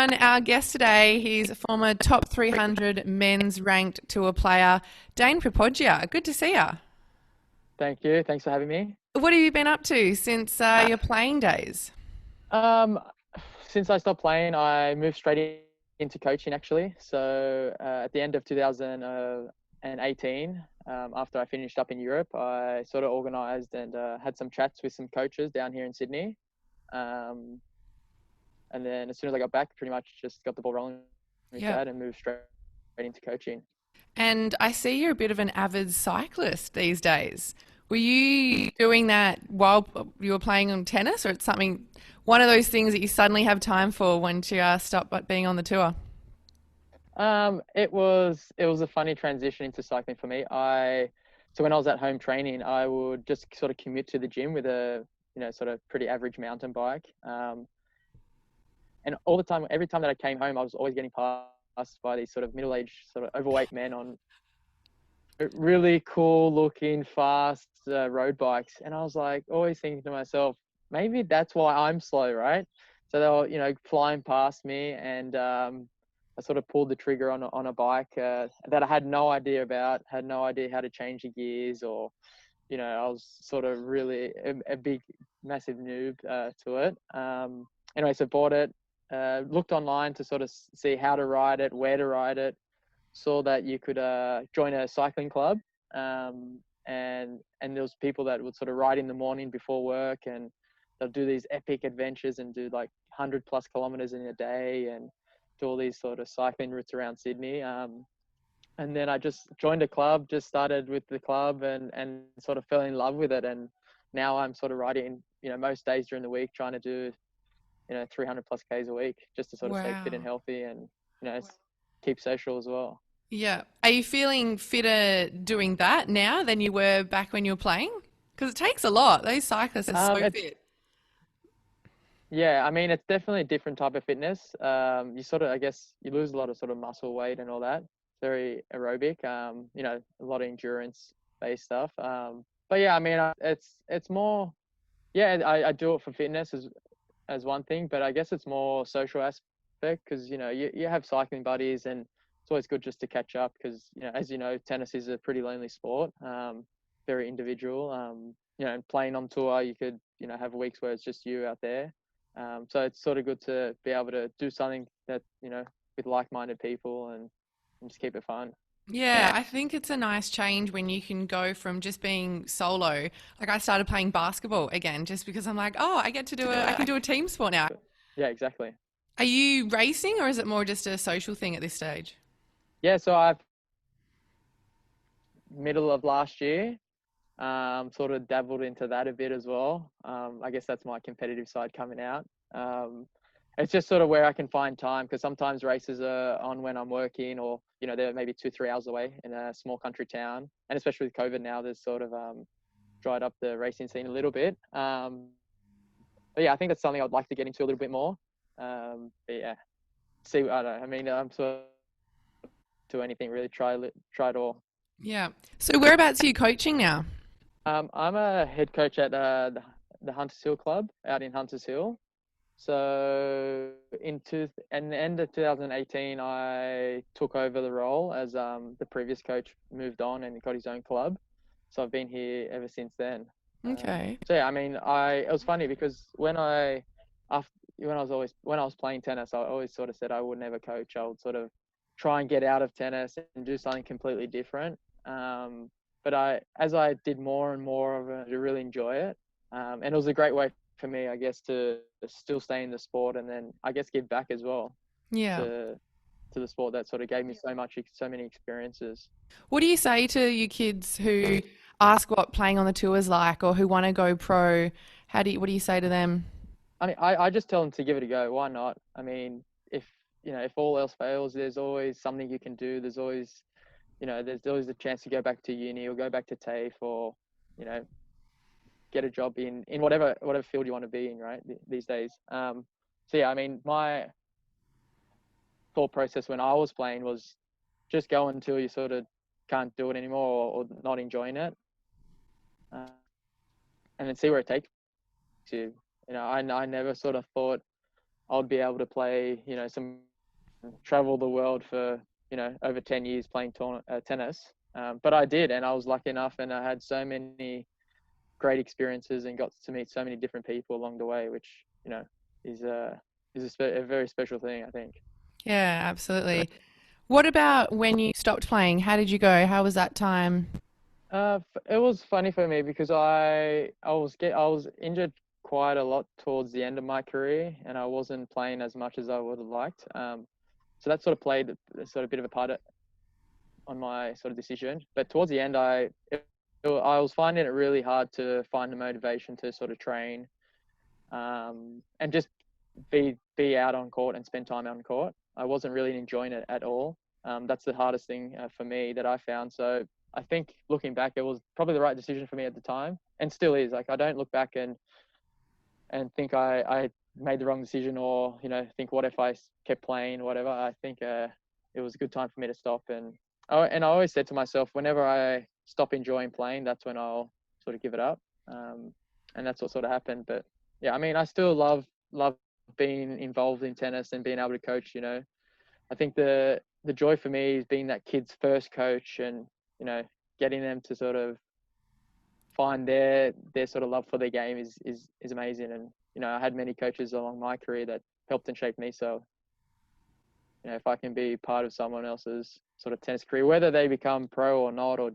everyone. Our guest today, he's a former top 300 men's ranked tour player, Dane Propoggia. Good to see you. Thank you. Thanks for having me. What have you been up to since your playing days? Um, since I stopped playing, I moved straight into coaching actually. So at the end of 2018, after I finished up in Europe, I sort of organized and had some chats with some coaches down here in Sydney. Um, and then as soon as I got back, pretty much just got the ball rolling with Yep. that and moved straight into coaching. And I see you're a bit of an avid cyclist these days. Were you doing that while you were playing on tennis, or it's something, one of those things that you suddenly have time for once you stop being on the tour? It was a funny transition into cycling for me. So when I was at home training, I would just sort of commute to the gym with a sort of pretty average mountain bike. And all the time, every time that I came home, I was always getting passed by these sort of middle-aged, sort of overweight men on really cool looking, fast road bikes. And I was like, always thinking to myself, maybe that's why I'm slow, right? So they were, flying past me, and I sort of pulled the trigger on a bike that I had no idea about, had no idea how to change the gears, or, I was sort of really a big, massive noob to it. Anyway, so bought it, looked online to sort of see how to ride it, where to ride it, saw that you could join a cycling club, and there was people that would sort of ride in the morning before work, and they'll do these epic adventures and do like 100+ kilometers in a day and do all these sort of cycling routes around Sydney. And then I just joined a club, just started with the club, and sort of fell in love with it. And now I'm sort of riding, most days during the week, trying to do, 300+ Ks a week, just to sort of stay fit and Wow. healthy, and keep social as well. Yeah. Are you feeling fitter doing that now than you were back when you were playing? Because it takes a lot. Those cyclists are so It's fit. Yeah, I mean, it's definitely a different type of fitness. You sort of, I guess, you lose a lot of sort of muscle weight and all that. Very aerobic. A lot of endurance based stuff. But yeah, I mean, it's more. Yeah, I do it for fitness as one thing, but I guess it's more social aspect because you have cycling buddies, and it's always good just to catch up because as you know, tennis is a pretty lonely sport. Very individual. And playing on tour, you could have weeks where it's just you out there. So it's sort of good to be able to do something that with like-minded people, and just keep it fun. Yeah, I think it's a nice change when you can go from just being solo. Like I started playing basketball again just because I'm like, oh, I get to I can do a team sport now. Yeah, exactly. Are you racing or is it more just a social thing at this stage? Yeah, so I've middle of last year, sort of dabbled into that a bit as well. I guess that's my competitive side coming out. Um, it's just sort of where I can find time because sometimes races are on when I'm working, or they're maybe 2-3 hours away in a small country town. And especially with COVID now, there's sort of dried up the racing scene a little bit. But yeah, I think that's something I'd like to get into a little bit more. But yeah, see, I don't know. I mean, I'm sort of to anything really. Try it all. Yeah. So whereabouts are you coaching now? I'm a head coach at the Hunters Hill Club out in Hunters Hill. So and the end of 2018, I took over the role as the previous coach moved on and got his own club. So I've been here ever since then. Okay. So yeah, I mean, it was funny because after when I was playing tennis, I always sort of said I would never coach. I would sort of try and get out of tennis and do something completely different. But as I did more and more of it, I really enjoy it. And it was a great way for me, I guess, to still stay in the sport, and then I guess give back as well Yeah. to the sport that sort of gave me so many experiences. What do you say to you kids who ask what playing on the tour is like or who want to go pro? What do you say to them? I mean, I just tell them to give it a go. Why not? I mean, if all else fails, there's always something you can do. There's always a chance to go back to uni or go back to TAFE, or you know, get a job in whatever field you want to be in, right? These days. So yeah, I mean, my thought process when I was playing was just go until you sort of can't do it anymore, or not enjoying it, uh, and then see where it takes you. I never sort of thought I'd be able to play, some travel the world for, over 10 years playing tennis. But I did, and I was lucky enough, and I had so many great experiences and got to meet so many different people along the way, which, is a very special thing, I think. Yeah, absolutely. What about when you stopped playing? How did you go? How was that time? It was funny for me because I was injured quite a lot towards the end of my career, and I wasn't playing as much as I would have liked. So that sort of played a sort of bit of a part on my sort of decision. But towards the end, I was finding it really hard to find the motivation to sort of train, and just be out on court and spend time out on court. I wasn't really enjoying it at all. That's the hardest thing for me that I found. So I think looking back, it was probably the right decision for me at the time, and still is. Like, I don't look back and think I made the wrong decision, or think what if I kept playing, whatever. I think it was a good time for me to stop, and I always said to myself, whenever I stop enjoying playing, that's when I'll sort of give it up, and that's what sort of happened. But yeah, I mean, I still love being involved in tennis and being able to coach. I think the joy for me is being that kid's first coach, and getting them to sort of find their sort of love for their game is amazing. And I had many coaches along my career that helped and shaped me. So if I can be part of someone else's sort of tennis career, whether they become pro or not, or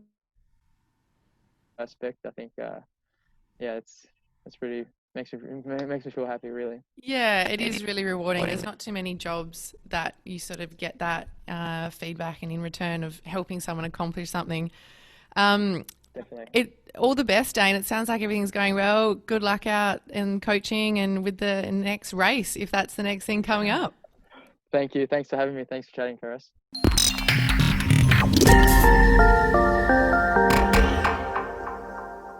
aspect, I think yeah, it's pretty makes me feel happy, really. Yeah, it is really rewarding. There's not too many jobs that you sort of get that feedback and in return of helping someone accomplish something. Um, Definitely. all the best, Dane. It sounds like everything's going well. Good luck out in coaching and with the next race, if that's the next thing coming up. Thank you. Thanks for having me. Thanks for chatting, Karis.